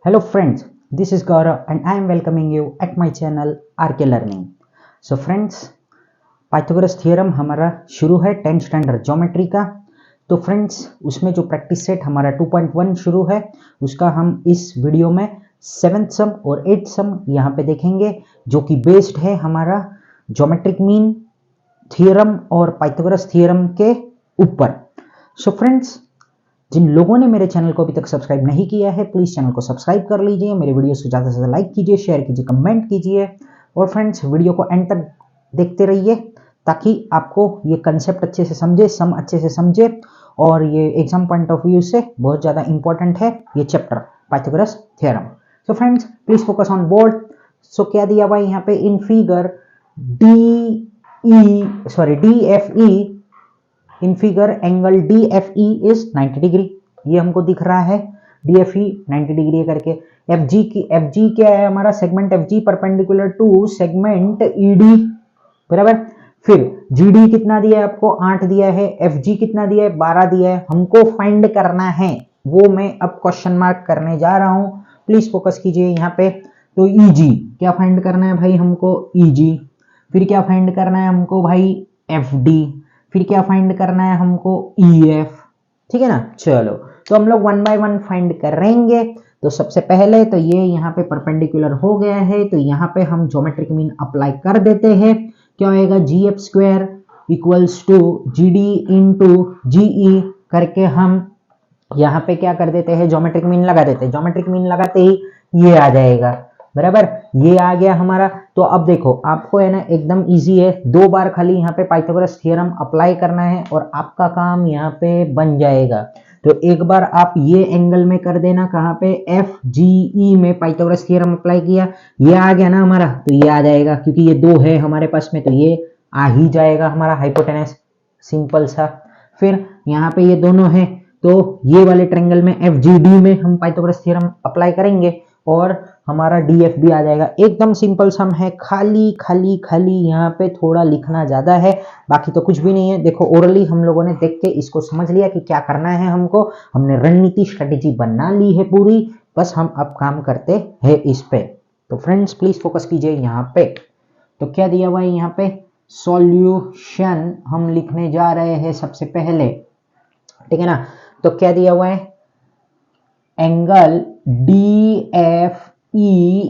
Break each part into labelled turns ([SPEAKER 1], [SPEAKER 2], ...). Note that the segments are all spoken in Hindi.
[SPEAKER 1] Hello friends, this is Gaurav and I am welcoming you at my channel RK Learning. So friends, Pythagoras theorem हमारा शुरू है 10th स्टैंडर्ड ज्योमेट्री का। तो फ्रेंड्स उसमें जो प्रैक्टिस सेट हमारा 2.1 शुरू है उसका हम इस वीडियो में 7th सम और 8th सम यहाँ पे देखेंगे, जो कि बेस्ड है हमारा ज्योमेट्रिक मीन थ्योरम और पाइथागोरस थ्योरम के ऊपर। सो फ्रेंड्स, जिन लोगों ने मेरे चैनल को अभी तक सब्सक्राइब नहीं किया है प्लीज चैनल को सब्सक्राइब कर लीजिए, मेरे वीडियो से ज़्यादा से ज़्यादा लाइक कीजिए, शेयर कीजिए, कमेंट कीजिए और फ्रेंड्स वीडियो को एंड तक देखते रहिए ताकि आपको ये कंसेप्ट अच्छे से समझे, सम अच्छे से समझे और ये एग्जाम पॉइंट ऑफ व्यू से बहुत ज़्यादा इंपॉर्टेंट है ये chapter Pythagoras theorem. So friends please focus on board. So क्या दिया हुआ है यहाँ पे in figure DFE, in figure angle DFE is 90 degree, ये हमको दिख रहा है DFE 90 डिग्री करके। FG क्या है हमारा, segment FG perpendicular to segment ED, बराबर। फिर GD कितना दिया है आपको, 8 दिया है। FG कितना दिया है, 12 दिया है। हमको फाइंड करना है, वो मैं अब क्वेश्चन मार्क करने जा रहा हूं, प्लीज फोकस कीजिए यहाँ पे। तो EG क्या फाइंड करना है भाई हमको, EG। फिर क्या फाइंड करना है हमको भाई, FD। फिर क्या फाइंड करना है हमको, EF। ठीक है ना। चलो तो हम लोग 1 बाय 1 फाइंड करेंगे। तो सबसे पहले तो ये यहाँ पे परपेंडिकुलर हो गया है, तो यहाँ पे हम ज्योमेट्रिक मीन अप्लाई कर देते हैं। क्या होएगा, GF square equals to GD into GE करके हम यहाँ पे क्या कर देते हैं, ज्योमेट्रिक मीन लगा देते हैं। ज्योमेट्रिक मीन लगाते ही ये आ जाएगा, बराबर, ये आ गया हमारा। तो अब देखो आपको है ना एकदम इजी है, 2 बार खाली यहाँ पे पाइथागोरस थ्योरम अप्लाई करना है और आपका काम यहाँ पे बन जाएगा। तो एक बार आप ये एंगल में कर देना, कहाँ पे, FGE में पाइथागोरस थ्योरम अप्लाई किया, ये आ गया ना हमारा, तो ये आ जाएगा क्योंकि ये 2 है हमारे पास में, तो ये आ ही जाएगा हमारा हाइपोटेनस, सिंपल सा। फिर यहाँ पे ये दोनों है, तो ये वाले ट्रायंगल में FGD में हम पाइथागोरस थ्योरम अप्लाई करेंगे और हमारा DF भी आ जाएगा। एकदम सिंपल सम है, खाली यहाँ पे थोड़ा लिखना ज्यादा है, बाकी तो कुछ भी नहीं है। देखो ओरली हम लोगों ने देख के इसको समझ लिया कि क्या करना है हमको, हमने रणनीति स्ट्रेटेजी बना ली है पूरी, बस हम अब काम करते हैं इस पे। तो फ्रेंड्स प्लीज फोकस कीजिए यहाँ पे। तो क्या दिया हुआ है यहाँ पे, सॉल्यूशन हम लिखने जा रहे हैं सबसे पहले, ठीक है ना। तो क्या दिया हुआ है, एंगल DFE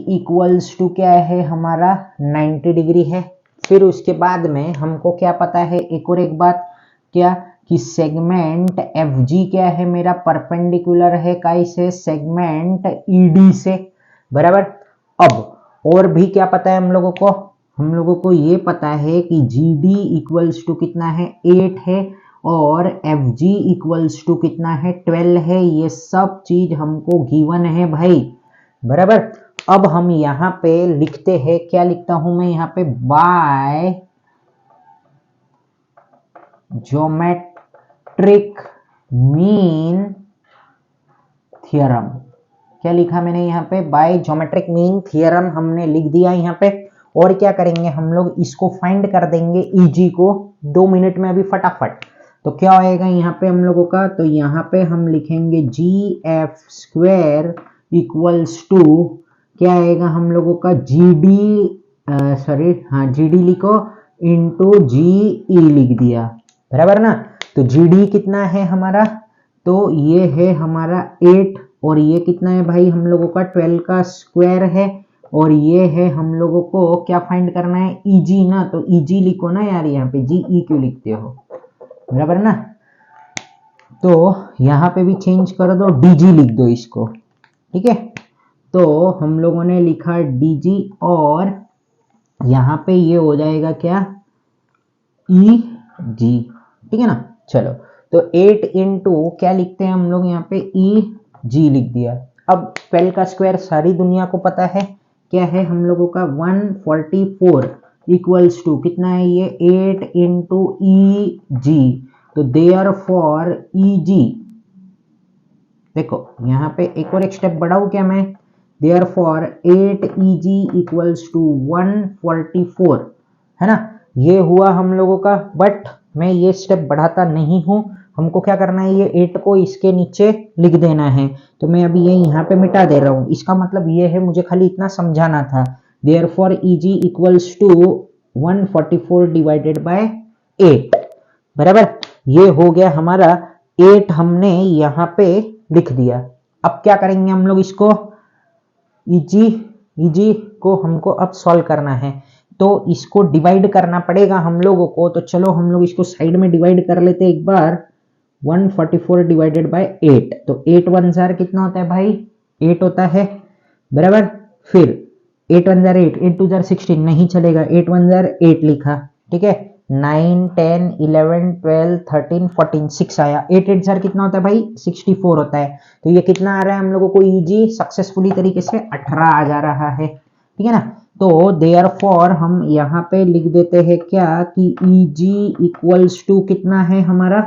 [SPEAKER 1] इक्वल्स टू क्या है हमारा, 90 डिग्री है। फिर उसके बाद में हमको क्या पता है, एक और एक बात, क्या कि सेगमेंट FG क्या है मेरा, परपेंडिकुलर है काई से, सेगमेंट ED से, बराबर। अब और भी क्या पता है हम लोगों को ये पता है कि GD इक्वल्स टू कितना है, 8 है और FG इक्वल्स टू कितना है, 12 है। ये सब चीज हमको गिवन है भाई, बराबर। अब हम यहाँ पे लिखते हैं, क्या लिखता हूं मैं यहाँ पे, बाय ज्योमेट्रिक मीन थ्योरम। क्या लिखा मैंने यहाँ पे, बाय ज्योमेट्रिक मीन थ्योरम हमने लिख दिया यहाँ पे। और क्या करेंगे हम लोग, इसको फाइंड कर देंगे EG को 2 मिनट में अभी फटाफट। तो क्या होएगा यहाँ पे हम लोगों का, तो यहाँ पे हम लिखेंगे GF स्क्वायर इक्वल्स टू क्या आएगा हम लोगों का, GD लिखो इंटू GE लिख दिया, बराबर ना। तो GD कितना है हमारा, तो ये है हमारा 8 और ये कितना है भाई हम लोगों का, 12 का स्क्वायर है और ये है हम लोगों को क्या फाइंड करना है, EG ना। तो EG लिखो ना यार, यहाँ पे GE क्यों लिखते हो, बराबर ना। तो यहाँ पे भी चेंज कर दो, DG लिख दो इसको, ठीक है। तो हम लोगों ने लिखा DG और यहाँ पे ये हो जाएगा क्या, EG, ठीक है ना। चलो तो 8 इंटू क्या लिखते हैं हम लोग यहाँ पे, EG लिख दिया। अब 12 का स्क्वायर सारी दुनिया को पता है क्या है हम लोगों का, 144 इक्वल्स टू कितना है ये, 8 इंटू EG। तो देयरफॉर EG, देखो यहाँ पे एक और एक स्टेप बढ़ाऊं क्या मैं, देयरफॉर 8EG इक्वल्स टू 144, है ना। ये हुआ हम लोगों का, बट मैं ये स्टेप बढ़ाता नहीं हूं, हमको क्या करना है, ये 8 को इसके नीचे लिख देना है। तो मैं अभी ये यहाँ पे मिटा दे रहा हूँ। इसका मतलब ये है, मुझे खाली इतना समझाना था। Therefore EG equals to 144 divided by 8, बराबर। ये हो गया हमारा 8, हमने यहाँ पे लिख दिया। अब क्या करेंगे हम लोग, इसको EG को हमको अब सॉल्व करना है, तो इसको डिवाइड करना पड़ेगा हम लोगों को। तो चलो हम लोग इसको साइड में डिवाइड कर लेते हैं एक बार। 144 डिवाइडेड बाय 8, तो 8 1 जार कितना होता है भाई, 8 होता है, बराबर। फिर 8 1 जार 8, 8 2 जार 16, नहीं चलेगा, 8 1 जार 8 लिखा, ठीक है। 9 10 11 12 13 14 6 आया। 8 8 जार कितना होता है भाई, 64 होता है। तो ये कितना आ रहा है हम लोगों को, EG सक्सेसफुली तरीके से 18 आ जा रहा है, ठीक है ना। तो देयरफॉर हम यहाँ पे लिख देते हैं क्या कि EG इक्वल्स टू कितना है हमारा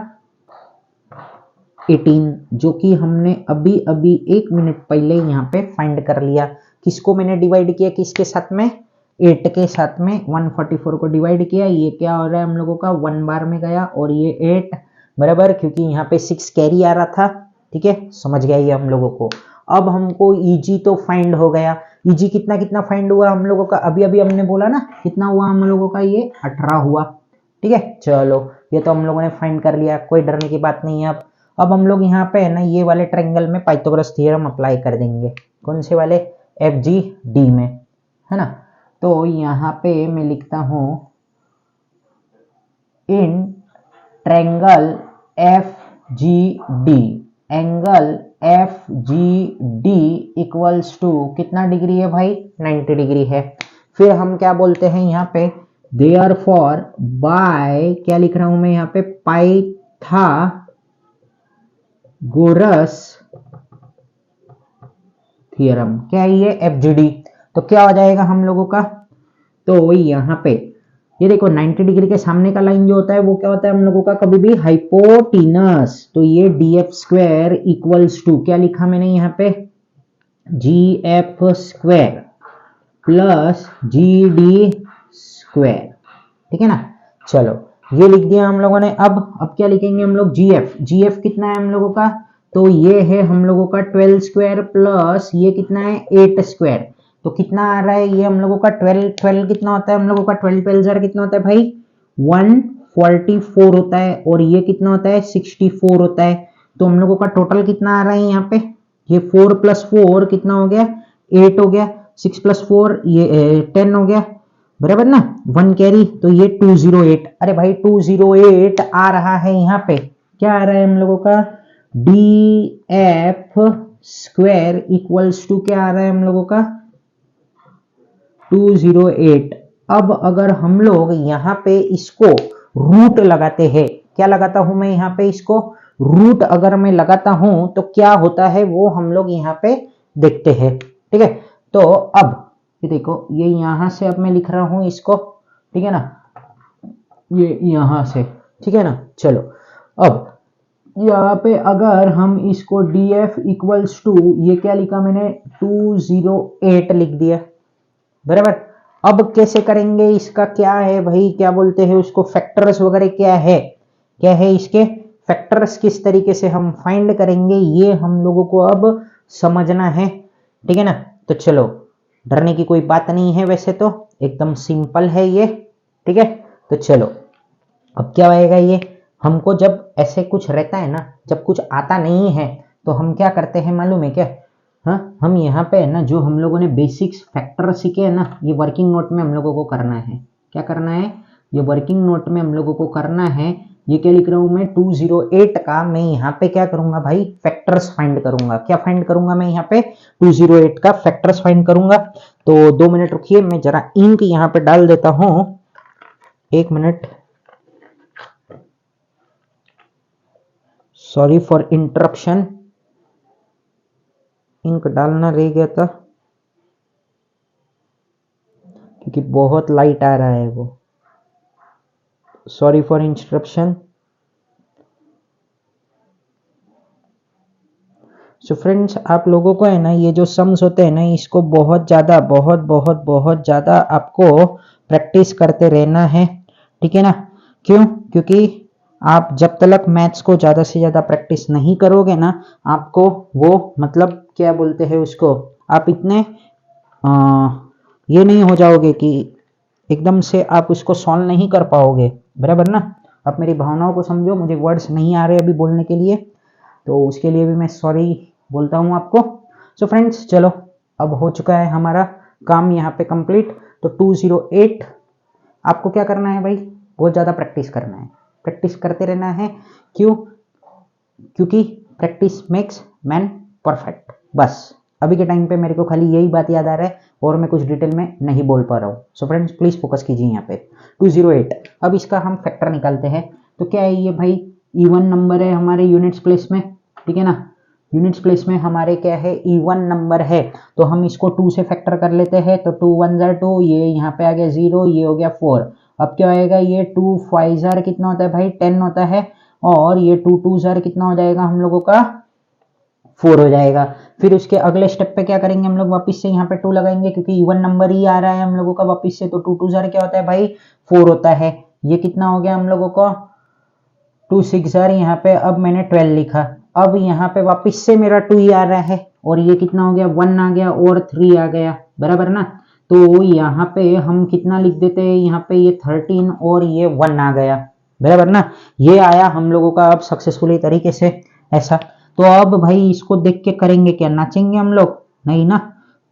[SPEAKER 1] 18, जो कि हमने अभी अभी 1 मिनट पहले यहाँ पे फाइंड कर लिया। किसको मैंने डिवाइड किया, किसके साथ में, 8 के साथ में 144 को डिवाइड किया। ये क्या हो रहा है हम लोगों का, 1 बार में गया और ये 8, बराबर, क्योंकि यहाँ पे 6 कैरी आ रहा था, ठीक है, समझ गया ये हम लोगों को। अब हमको EG तो फाइंड हो गया। EG कितना कितना फाइंड हुआ हम लोगों का, अभी अभी हमने बोला ना कितना हुआ हम लोगों का, ये 18 हुआ, ठीक है। चलो ये तो हम लोगों ने फाइंड कर लिया, कोई डरने की बात नहीं है। अब हम लोग यहाँ पे है ना ये वाले ट्रायंगल में पाइथागोरस थ्योरम अप्लाई कर देंगे। कौन से वाले, FGD में, है ना। तो यहाँ पे मैं लिखता हूं in triangle FGD, angle FGD equals to कितना डिग्री है भाई, 90 डिग्री है। फिर हम क्या बोलते हैं यहाँ पे, देयरफॉर बाय, क्या लिख रहा हूं मैं यहाँ पे, पाइथागोरस थ्योरम, क्या है ये, FGD। तो क्या हो जाएगा हम लोगों का, तो यहाँ पे ये देखो 90 डिग्री के सामने का लाइन जो होता है वो क्या होता है हम लोगों का, कभी भी हाइपोटिनस। तो ये DF स्क्वायर इक्वल्स टू, क्या लिखा मैंने यहाँ पे, GF square plus GD square, ठीक है ना। चलो ये लिख दिया हम लोगों ने। अब क्या लिखेंगे हम लोग, GF कितना है हम लोगों का, तो ये है हम लोगों का 12 स्क्वायर प्लस ये कितना है 8 स्क्वायर। तो कितना आ रहा है ये हम लोगों का 12 कितना होता है हम लोगों का, 12 12 जार कितना होता है भाई, 144 होता है, और ये कितना होता है 64 होता है। तो हम लोगों का टोटल कितना आ रहा है यहाँ पे, ये 4 + 4 कितना हो गया, 8 हो गया, 6 + 4 ये 10 हो गया, बराबर ना, 1 कैरी, तो ये 208। अरे भाई 208 आ रहा है यहाँ पे, क्या आ रहा है हम लोगों का, DF स्क्वायर इक्वल्स टू क्या आ रहा है हम लोगों का, 208। अब अगर हम लोग यहाँ पे इसको रूट लगाते हैं, क्या लगाता हूं मैं यहाँ पे, इसको रूट अगर मैं लगाता हूं तो क्या होता है वो हम लोग यहाँ पे देखते हैं, ठीक है। तो अब ये देखो, ये यहां से अब मैं लिख रहा हूं इसको, ठीक है ना, ये यहां से, ठीक है ना। चलो अब यहाँ पे अगर हम इसको DF इक्वल्स टू, ये क्या लिखा मैंने, 208 लिख दिया, बराबर। अब कैसे करेंगे, इसका क्या है भाई, क्या बोलते हैं उसको, फैक्टर्स वगैरह क्या है इसके फैक्टर्स, किस तरीके से हम फाइंड करेंगे, ये हम लोगों को अब समझना है, ठीक है ना। तो चलो डरने की कोई बात नहीं है, वैसे तो एकदम सिंपल है ये, ठीक है। तो चलो अब क्या आएगा, ये हमको जब ऐसे कुछ रहता है ना, जब कुछ आता नहीं है तो हम क्या करते हैं मालूम है क्या, हाँ, हम यहाँ पे है ना जो हम लोगों ने बेसिक्स फैक्टर सीखे है ना, ये वर्किंग नोट में हम लोगों को करना है। क्या करना है, ये वर्किंग नोट में हम लोगों को करना है। ये क्या लिख रहा हूं मैं, 208 का मैं यहाँ पे क्या करूंगा भाई, फैक्टर्स फाइंड करूंगा। क्या फाइंड करूंगा मैं यहाँ पे, 208 का फैक्टर्स फाइंड करूंगा। तो 2 मिनट रुकिए, मैं जरा इंक यहाँ पे डाल देता हूं, 1 minute, sorry for interruption, ink डालना रह गया था क्योंकि बहुत लाइट आ रहा है वो, sorry for interruption. So friends, आप लोगों को है ना ये जो सम्स होते हैं ना, इसको बहुत ज़्यादा आपको प्रैक्टिस करते रहना है, ठीक है ना। क्यों, क्योंकि आप जब तक मैथ्स को ज़्यादा से ज़्यादा प्रैक्टिस नहीं करोगे ना, आपको वो मतलब क्या बोलते हैं उसको, आप इतने ये नहीं हो जाओगे कि एकदम से आप उसको सॉल्व नहीं कर पाओगे, बराबर ना। आप मेरी भावनाओं को समझो, मुझे वर्ड्स नहीं आ रहे अभी बोलने के लिए, तो उसके लिए भी मैं सॉरी बोलता हूँ आपको। सो फ्रेंड्स चलो, अब हो चुका है हमारा काम यहाँ पे कंप्लीट। तो 208 आपको क्या करना है भाई, बहुत ज़्यादा प्रैक्टिस करना है, प्रैक्टिस करते रहना है। क्यों? क्योंकि प्रैक्टिस मेक्स मैन परफेक्ट। बस अभी के टाइम पे मेरे को खाली यही बात याद आ रहा है और मैं कुछ डिटेल में नहीं बोल पा रहा हूँ। सो फ्रेंड्स प्लीज फोकस कीजिए यहाँ पे 208। अब इसका हम फैक्टर निकालते हैं। तो क्या है ये भाई, इवन नंबर है हमारे यूनिट्स प्लेस में, ठीक है ना। यूनिट्स प्लेस में हमारे क्या है, इवन नंबर है, तो हम इसको 2 से फैक्टर कर लेते हैं। तो 2 1 जार 2, ये यहाँ पे आ गया 0, ये हो गया 4। अब क्या होएगा, ये 2 5 जार कितना होता है भाई, 10 होता है, और ये 2 2 जार कितना हो जाएगा हम लोगों का, 4 हो जाएगा। फिर उसके अगले स्टेप पे क्या करेंगे हम लोग, वापस से यहाँ पे 2 लगाएंगे, क्योंकि इवन नंबर ही आ रहा है हम लोगों का वापस से। तो 2 2 जार क्या होता है भाई, 4 होता है। ये कितना हो गया हम लोगों को, 2 6 जार, यहाँ पे अब मैंने 12 लिखा। अब यहाँ पे वापस से मेरा 2 ही आ रहा है, और ये कितना हो गया, 1 आ गया और 3 आ गया, बराबर ना। तो यहाँ पे हम कितना लिख देते हैं, यहाँ पे ये 13 और ये 1 आ गया, बराबर ना। ये आया हम लोगों का अब सक्सेसफुली तरीके से ऐसा। तो अब भाई इसको देख के करेंगे क्या, नाचेंगे हम लोग, नहीं ना।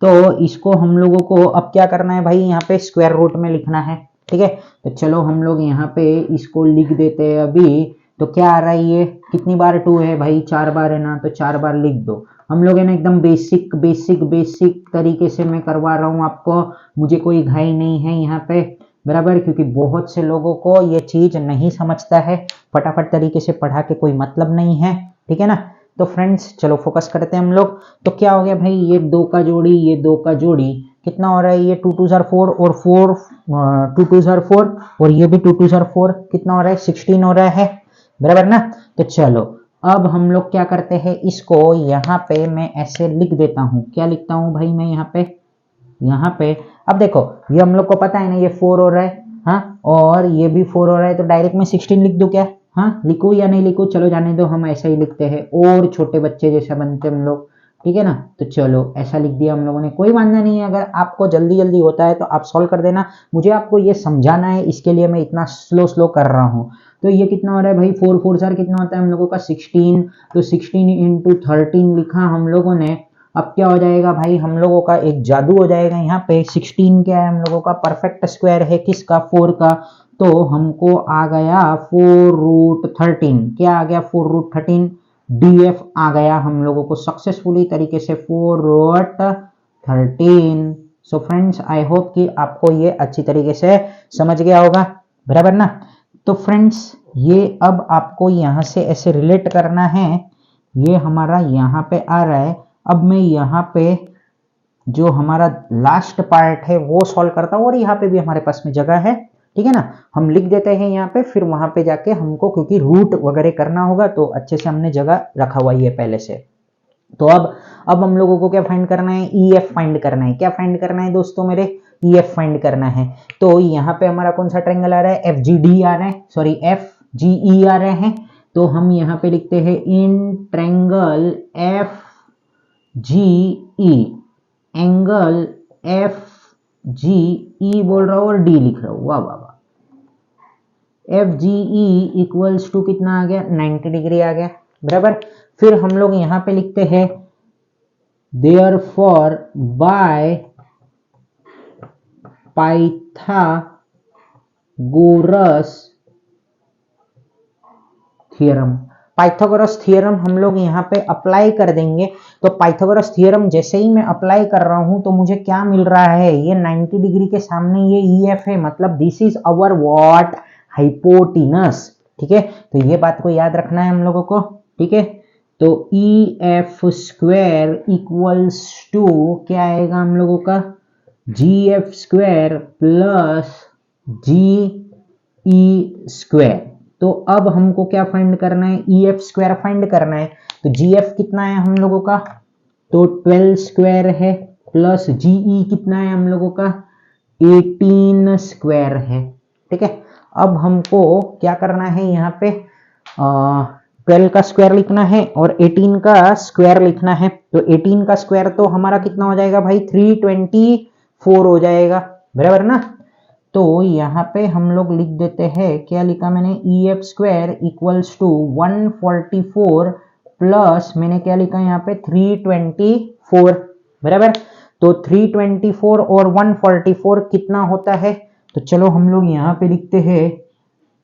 [SPEAKER 1] तो इसको हम लोगों को अब क्या करना है भाई, यहाँ पे स्क्वायर रूट में लिखना है, ठीक है। तो चलो हम लोग यहाँ पे इसको लिख देते हैं अभी। तो क्या आ रहा है, ये कितनी बार 2 है भाई, 4 बार है ना, तो 4 बार लिख दो। हम लोग है ना एकदम बेसिक बेसिक बेसिक तरीके से मैं करवा रहा हूँ आपको, मुझे कोई घाई नहीं है यहाँ पे, बराबर। क्योंकि बहुत से लोगों को ये चीज नहीं समझता है, फटाफट तरीके से पढ़ा के कोई मतलब नहीं है, ठीक है ना। तो फ्रेंड्स चलो फोकस करते हैं हम लोग। तो क्या हो गया भाई, ये 2 का जोड़ी, ये 2 का जोड़ी कितना हो रहा है, ये 2 2 जार 4 और 4 2 2 जार 4, और ये भी 2 2 जार 4, कितना हो रहा है, 16 हो रहा है, बराबर ना। तो चलो अब हम लोग क्या करते हैं, इसको यहाँ पे मैं ऐसे लिख देता हूँ। क्या लिखता हूँ भाई मैं यहाँ पे अब देखो, ये हम लोग को पता है ना, ये 4 हो रहा है, हाँ, और ये भी 4 हो रहा है, तो डायरेक्ट मैं 16 लिख दूं क्या, हाँ, लिखूं या नहीं लिखूं, चलो जाने दो, हम ऐसा ही लिखते हैं, और छोटे बच्चे जैसा बनते हम लोग, ठीक है ना। तो चलो ऐसा लिख दिया हम लोगों ने, कोई वांधा नहीं है। अगर आपको जल्दी जल्दी होता है तो आप सॉल्व कर देना, मुझे आपको ये समझाना है, इसके लिए मैं इतना स्लो कर रहा हूँ। तो ये कितना हो रहा है भाई, 4 4 जार कितना होता है हम लोगों का, 16। तो 16 इंटू 13 लिखा हम लोगों ने। अब क्या हो जाएगा भाई, हम लोगों का एक जादू हो जाएगा यहाँ पे। 16 क्या है हम लोगों का, परफेक्ट स्क्वायर है किसका, 4 का। तो हमको आ गया 4 रूट 13। क्या आ गया, 4 रूट 13, डीएफ आ गया हम लोगों को सक्सेसफुली तरीके से, 4 root 13। So friends I hope कि आपको ये अच्छी तरीके से समझ गया होगा, बराबर ना। तो फ्रेंड्स ये अब आपको यहाँ से ऐसे रिलेट करना है, ये हमारा यहाँ पे आ रहा है। अब मैं यहाँ पे जो हमारा लास्ट पार्ट है वो सॉल्व करता हूँ, और यहाँ पे भी हमारे पास में जगह है, ठीक है ना। हम लिख देते हैं यहाँ पे, फिर वहां पे जाके हमको क्योंकि रूट वगैरह करना होगा, तो अच्छे से हमने जगह रखा हुआ है पहले से। तो अब हम लोगों को क्या फाइंड करना है, EF फाइंड करना है। क्या फाइंड करना है दोस्तों मेरे, EF फाइंड करना है। तो यहाँ पे हमारा कौन सा ट्रायंगल आ रहा है, FGD आ रहा है, सॉरी FGE आ रहे हैं। तो हम यहाँ पे लिखते हैं in triangle FGE, angle FGE बोल रहा हूँ और D लिख रहा हूँ, वाह वाह वाह। FGE इक्वल्स टू कितना आ गया, 90 डिग्री आ गया, बराबर। फिर हम लोग यहाँ पे लिखते हैं therefore by Pythagoras theorem. Pythagoras theorem हम लोग यहाँ पे अप्लाई कर देंगे। तो पाइथागोरस थ्योरम जैसे ही मैं अप्लाई कर रहा हूं, तो मुझे क्या मिल रहा है, ये 90 डिग्री के सामने ये EF है, मतलब this is our what, hypotenuse, ठीक है। तो ये बात को याद रखना है हम लोगों को, ठीक है। तो EF स्क्वायर इक्वल्स टू क्या आएगा हम लोगों का, GF square plus GE square. तो अब हमको क्या फाइंड करना है, EF स्क्वायर फाइंड करना है। तो GF कितना है हम लोगों का, तो 12 स्क्वायर है, प्लस GE कितना है हम लोगों का, 18 स्क्वायर है, ठीक है। अब हमको क्या करना है यहाँ पे, 12 का स्क्वायर लिखना है और 18 का स्क्वायर लिखना है। तो 18 का स्क्वायर तो हमारा कितना हो जाएगा भाई 324 हो जाएगा, बराबर ना। तो यहाँ पे हम लोग लिख देते हैं, क्या लिखा मैंने, EF square equals to 144 plus मैंने क्या लिखा यहाँ पे 324, बराबर। तो 324 और 144 कितना होता है, तो चलो हम लोग यहाँ पे लिखते हैं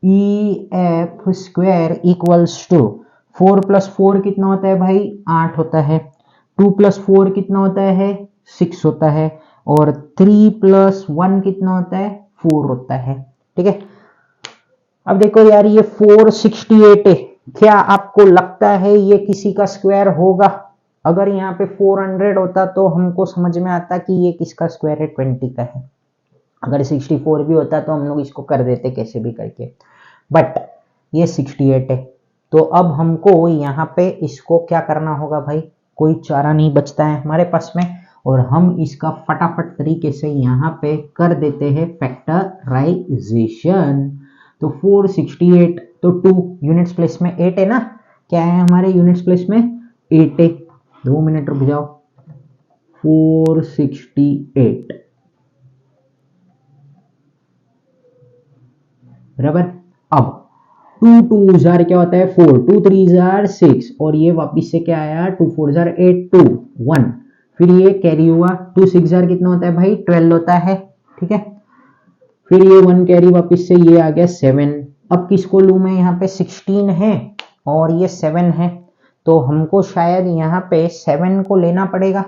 [SPEAKER 1] EF square equals to 4 plus 4 कितना होता है भाई 8 होता है, 2 प्लस 4 कितना होता है 6 होता है, और 3 प्लस 1 कितना होता है 4 होता है, ठीक है। अब देखो यार ये 468 है, क्या आपको लगता है ये किसी का स्क्वायर होगा? अगर यहाँ पे 400 होता तो हमको समझ में आता कि ये किसका स्क्वायर है, 20 का है। अगर 64 भी होता तो हम लोग इसको कर देते कैसे भी करके, बट ये 68 है। तो अब हमको यहाँ पे इसको क्या करना होगा भाई, कोई चारा नहीं बचता है हमारे पास में, और हम इसका फटाफट तरीके से यहाँ पे कर देते हैं फैक्टराइजेशन। तो 468 तो 2 यूनिट्स प्लेस में 8 है ना, क्या है हमारे यूनिट्स प्लेस में 8 है। 2 मिनट रुक जाओ, 468 बराबर। अब 2 2 जार क्या होता है 4, 2 3 जार 6, और ये वापिस से क्या आया 2 4 जार 8 2 1, फिर ये कैरी हुआ 2 6 जार कितना होता है भाई 12 होता है, ठीक है। फिर ये 1 कैरी वापिस से ये आ गया 7। अब किसको लूं मैं, यहाँ पे 16 है और ये 7 है, तो हमको शायद यहाँ पे 7 को लेना पड़ेगा,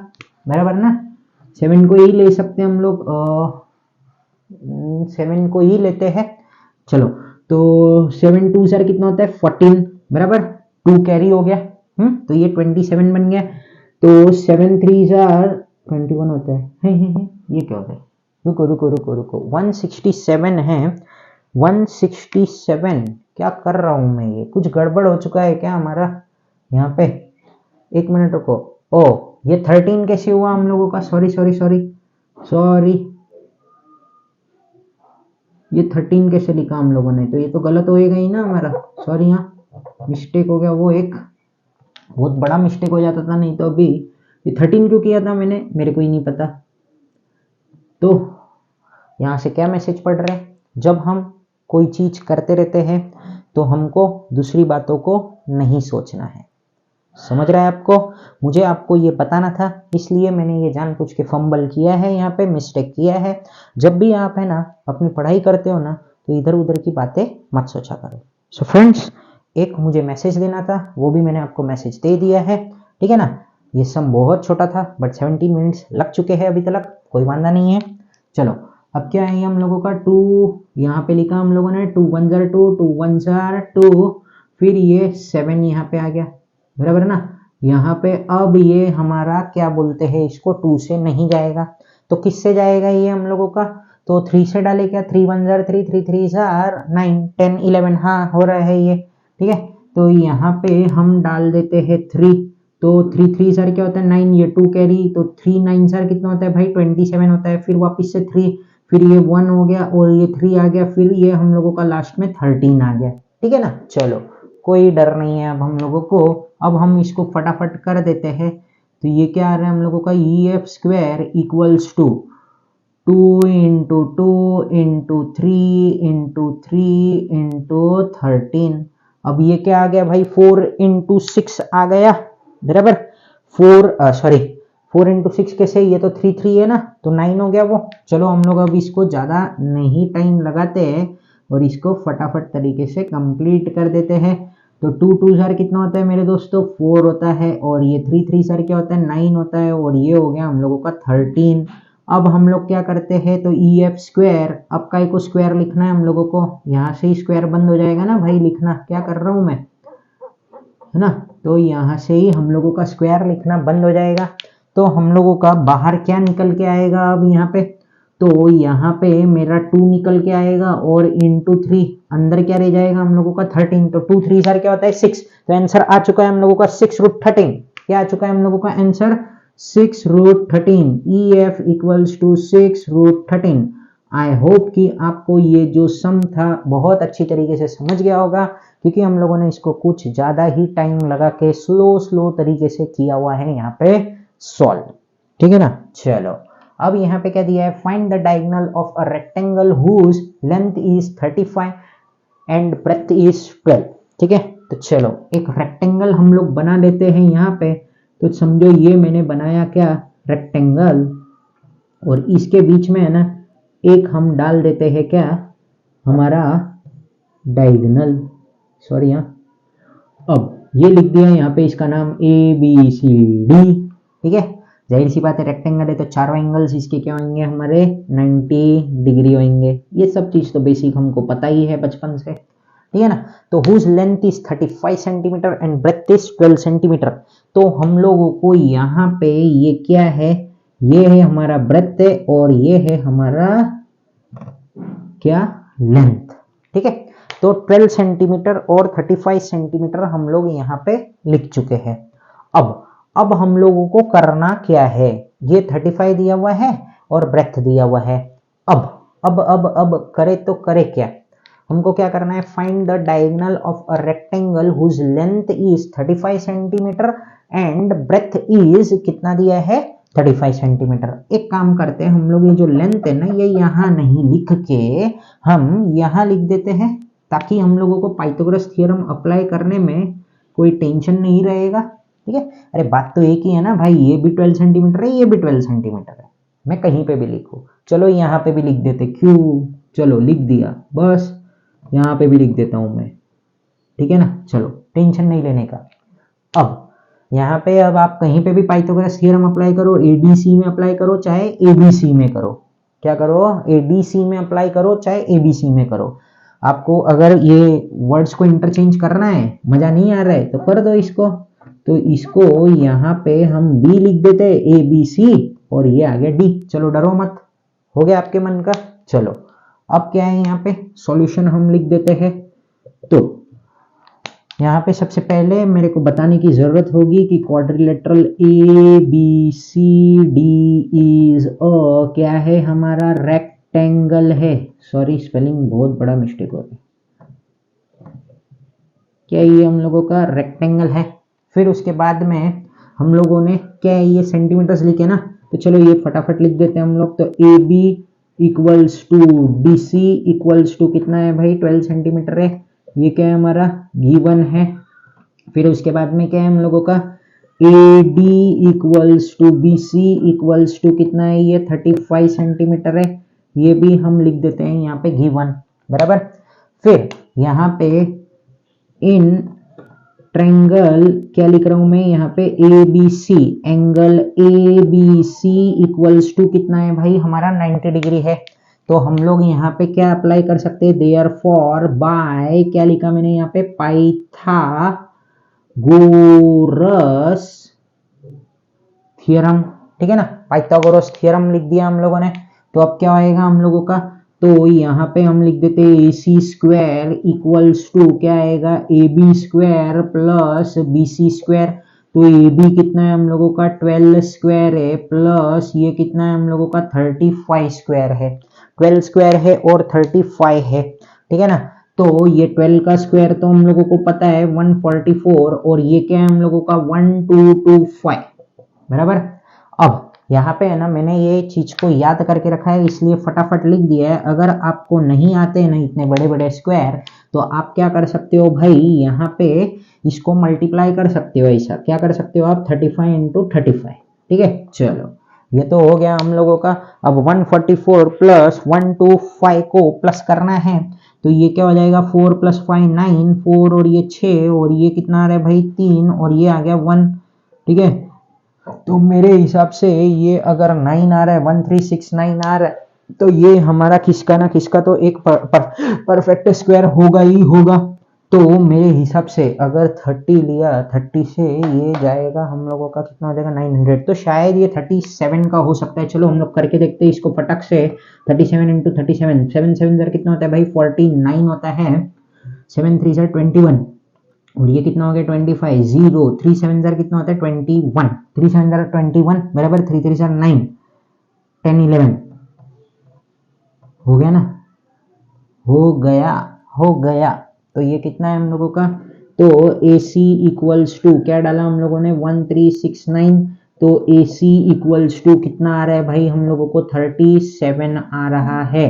[SPEAKER 1] बराबर ना। 7 को ही ले सकते हैं हम लोग, 7 को ही लेते हैं, चलो। तो 7 2 जार कितना होता है 14, बराबर, 2 कैरी हो गया, तो ये 27 बन गया। तो 7 3 जार 21 होता है, ये क्या होता है, रुको रुको रुको रुको, 167 है, 167 क्या कर रहा हूं मैं, ये कुछ गड़बड़ हो चुका है क्या हमारा यहाँ पे, एक मिनट रुको। ओ ये 13 कैसे हुआ हम लोगों का, सॉरी सॉरी सॉरी सॉरी, ये 13 कैसे लिखा हम लोगों ने, तो ये तो गलत होएगा ही ना हमारा, सॉरी, यहाँ मिस्टेक हो गया, वो एक बहुत बड़ा मिस्टेक हो जाता था, नहीं तो अभी ये 13 क्यों किया था मैंने, मेरे को ही नहीं पता। तो यहाँ से क्या मैसेज पढ़ रहे हैं, जब हम कोई चीज करते रहते हैं तो हमको दूसरी बातों को नहीं सोचना है, समझ रहा है आपको। मुझे आपको ये बताना था, इसलिए मैंने ये जानबूझ के फंबल किया है, यहाँ पे मिस्टेक किया है। जब भी आप है ना अपनी पढ़ाई करते हो ना, तो इधर उधर की बातें मत सोचा करो। सो फ्रेंड्स, एक मुझे मैसेज देना था, वो भी मैंने आपको मैसेज दे दिया है, ठीक है ना। ये सम बहुत छोटा था, बट 17 मिनट्स लग चुके हैं अभी तक, कोई वादा नहीं है। चलो अब क्या है हम लोगों का 2, यहाँ पे लिखा हम लोगों ने 2 1 जार 2, 2 1 जार 2, फिर ये 7 यहाँ पे आ गया, बराबर ना। यहाँ पे अब ये हमारा क्या बोलते हैं इसको, 2 से नहीं जाएगा, तो किससे जाएगा ये हम लोगों का, तो 3 से डाले क्या, 3 1 जार 3, 3 3 जार 9 10 11, हाँ हो रहा है ये, ठीक है। तो यहाँ पे हम डाल देते हैं 3, तो 3 3 जार क्या होता है 9, ये 2 कैरी, तो 3 9 जार कितना होता है भाई 27 होता है, फिर वापिस से 3, फिर ये 1 हो गया और ये 3 आ गया, फिर ये हम लोगों का लास्ट में 13 आ गया, ठीक है ना। चलो कोई डर नहीं है अब हम लोगों को, अब हम इसको फटाफट कर देते हैं। तो ये क्या आ रहा है हम लोगों का, EF square equals to 2 into 2 into 3 into 3 into 13। अब ये क्या आ गया भाई 4 इंटू 6 आ गया, बराबर। 4 इंटू 6 कैसे, ये तो 3 3 है ना, तो 9 हो गया वो। चलो हम लोग अब इसको ज़्यादा नहीं टाइम लगाते हैं और इसको फटाफट तरीके से कंप्लीट कर देते हैं। तो 2 2 जार कितना होता है मेरे दोस्तों 4 होता है, और ये 3 3 जार क्या होता है 9 होता है, और ये हो गया हम लोगों का 13। अब हम लोग क्या करते हैं, तो EF स्क्वायर, अब का को स्क्वायर लिखना है हम लोगों को, यहाँ से ही स्क्वायर बंद हो जाएगा ना भाई लिखना, क्या कर रहा हूँ मैं, है ना। तो यहाँ से ही हम लोगों का स्क्वायर लिखना बंद हो जाएगा। तो हम लोगों का बाहर क्या निकल के आएगा अब यहाँ पे, तो यहाँ पे मेरा 2 निकल के आएगा, और इंटू 3 अंदर क्या रह जाएगा हम लोगों का 13, तो 2 3 जार क्या होता है 6, तो आंसर आ चुका है हम लोगों का 6√13। क्या आ चुका है हम लोगों का answer 6√13, EF equals to 6√13। I hope कि आपको ये जो सम था बहुत अच्छी तरीके से समझ गया होगा, क्योंकि हम लोगों ने इसको कुछ ज़्यादा ही टाइम लगा के स्लो तरीके से किया हुआ है यहाँ पे सॉल्व। ठीक है ना। चलो अब यहाँ पे क्या दिया है, find the diagonal of a rectangle whose length is 35 and breadth is 12। ठीक है, तो चलो एक रेक्टेंगल हम लोग बना लेते हैं यहाँ पे। तो समझो ये मैंने बनाया क्या, रेक्टेंगल, और इसके बीच में है ना एक हम डाल देते हैं क्या, हमारा डायगोनल, सॉरी यहाँ, अब ये लिख दिया यहाँ पे इसका नाम ABCD। ठीक है, जाहिर सी बात है रेक्टेंगल है तो चारों एंगल्स इसके क्या होंगे, हमारे 90 डिग्री होंगे। ये सब चीज तो बेसिक हमको पता ही है बचपन से। ठीक है ना। तो whose length is 35 centimetre and breadth is 12 centimetre. तो हम लोगों को यहाँ पे ये क्या है, ये है हमारा ब्रेथ और ये है हमारा क्या, लेंथ। ठीक है, तो 12 सेंटीमीटर और 35 सेंटीमीटर हम लोग यहाँ पे लिख चुके हैं। अब हम लोगों को करना क्या है, ये 35 दिया हुआ है और ब्रेथ दिया हुआ है। अब करे तो करे क्या, हमको क्या करना है, find the diagonal of a rectangle whose length is 35 centimetre and breadth is कितना दिया है, 35 सेंटीमीटर। एक काम करते हैं हम लोग, ये जो लेंथ है ना ये यहाँ नहीं लिख के हम यहाँ लिख देते हैं, ताकि हम लोगों को पाइथागोरस थ्योरम अप्लाई करने में कोई टेंशन नहीं रहेगा। ठीक है, अरे बात तो एक ही है ना भाई, ये भी 12 सेंटीमीटर है, ये भी 12 सेंटीमीटर है, मैं कहीं पे भी लिखूं। चलो यहाँ पे भी लिख देते, क्यों, चलो लिख दिया, बस यहाँ पे भी लिख देता हूं मैं। ठीक है ना, चलो टेंशन नहीं लेने का। अब यहाँ पे अब आप कहीं पे भी पाइथागोरस थ्योरम अप्लाई करो, ADC में अप्लाई करो चाहे ABC में करो, क्या करो, ADC में अप्लाई करो चाहे ABC में करो। आपको अगर ये वर्ड्स को इंटरचेंज करना है, मजा नहीं आ रहा है तो कर दो इसको। तो इसको यहाँ पे हम B लिख देते हैं, ABC, और ये आ गया D। चलो डरो मत, हो गया आपके मन का। चलो अब क्या है, यहाँ पे सॉल्यूशन हम लिख देते हैं। तो यहाँ पे सबसे पहले मेरे को बताने की जरूरत होगी कि क्वाड्रिलेटरल ABCD इज अ क्या है, हमारा रेक्टेंगल है। सॉरी स्पेलिंग बहुत बड़ा मिस्टेक हो गया, क्या ये हम लोगों का रेक्टेंगल है। फिर उसके बाद में हम लोगों ने क्या ये सेंटीमीटर्स लिखे ना, तो चलो ये फटाफट लिख देते हैं हम लोग। तो AB equals to BC equals to कितना है भाई, 12 सेंटीमीटर है, ये क्या है हमारा गिवन है। फिर उसके बाद में क्या है हम लोगों का, AD equals to BC equals to कितना है, ये 35 सेंटीमीटर है, ये भी हम लिख देते हैं यहाँ पे गिवन, बराबर। फिर यहाँ पे इन ट्रायंगल क्या लिख रहा हूं मैं यहाँ पे, ABC, angle ABC equals to कितना है भाई, हमारा 90 डिग्री है। तो हम लोग यहाँ पे क्या अप्लाई कर सकते हैं, देयरफॉर बाय क्या लिखा मैंने यहाँ पे, पाइथागोरस थ्योरम। ठीक है ना, पाइथागोरस थ्योरम लिख दिया हम लोगों ने। तो अब क्या होएगा हम लोगों का, तो यहाँ पे हम लिख देते हैं AC स्क्वायर इक्वल्स टू क्या आएगा, AB square plus BC square. तो AB कितना है हम लोगों का, 12 स्क्वायर है, प्लस ये कितना है हम लोगों का, 35 स्क्वायर है। 12 स्क्वायर है और 35 है। ठीक है ना, तो ये 12 का स्क्वायर तो हम लोगों को पता है 144, और ये क्या है हम लोगों का 1225, बराबर। अब यहाँ पे है ना मैंने ये चीज को याद करके रखा है, इसलिए फटाफट लिख दिया है। अगर आपको नहीं आते हैं ना इतने बड़े बड़े स्क्वायर, तो आप क्या कर सकते हो भाई, यहाँ पे इसको मल्टीप्लाई कर सकते हो। ऐसा क्या कर सकते हो आप, 35 इंटू 35। ठीक है, चलो ये तो हो गया हम लोगों का। अब 144 प्लस 125 को प्लस करना है, तो ये क्या हो जाएगा, 4 प्लस 5 9, 4 और ये 6, और ये कितना आ रहा है भाई 3, और ये आ गया 1। ठीक है, तो मेरे हिसाब से ये अगर 9 आ रहा है, 1369 आ रहा है, तो ये हमारा किसका ना किसका तो एक परफेक्ट स्क्वायर होगा ही होगा। तो मेरे हिसाब से अगर 30 लिया, 30 से ये जाएगा हम लोगों का कितना हो जाएगा, 900। तो शायद ये 37 का हो सकता है। चलो हम लोग करके देखते हैं इसको फटक से। 37 इंटू 37, 7 7 जर कितना होता है भाई, 49 होता है। 7 3 जर 21, और ये कितना हो गया 25, 0 3 7 जर कितना होता है 21, 3 7 जर 21 बराबर, 3 3 जर 9, 10 11 हो गया ना, हो गया। तो ये कितना है हम लोगों का, तो AC इक्वल्स टू क्या डाला हम लोगों ने 1369, तो AC इक्वल्स टू कितना आ रहा है भाई हम लोगों को 37 आ रहा है।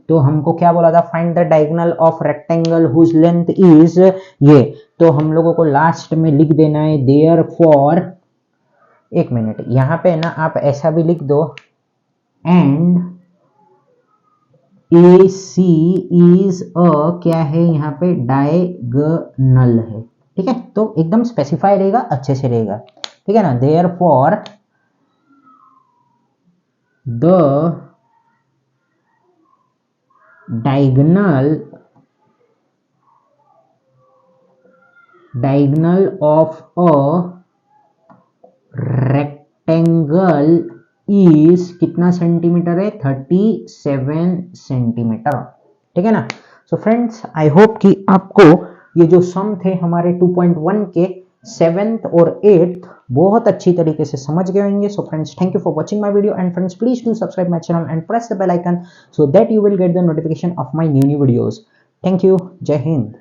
[SPEAKER 1] तो हमको क्या बोला था, find the diagonal of rectangle whose length is ये, तो हम लोगों को लास्ट में लिख देना है देयरफॉर, एक मिनट यहाँ पे ना आप ऐसा भी लिख दो, एंड AC इज अ क्या है यहाँ पे डायगोनल है, ठीक है, तो एकदम स्पेसिफाई रहेगा, अच्छे से रहेगा, ठीक है ना। Therefore the diagonal of a rectangle is कितना सेंटीमीटर है, 37 सेंटीमीटर, ठीक है ना। सो फ्रेंड्स आई होप कि आपको ये जो सम थे हमारे 2.1 के 7th और 8th बहुत अच्छी तरीके से समझ गए होंगे। So friends thank you for watching my video and friends please do subscribe my channel and press the bell icon so that you will get the notification of my new videos. Thank you. Jai Hind.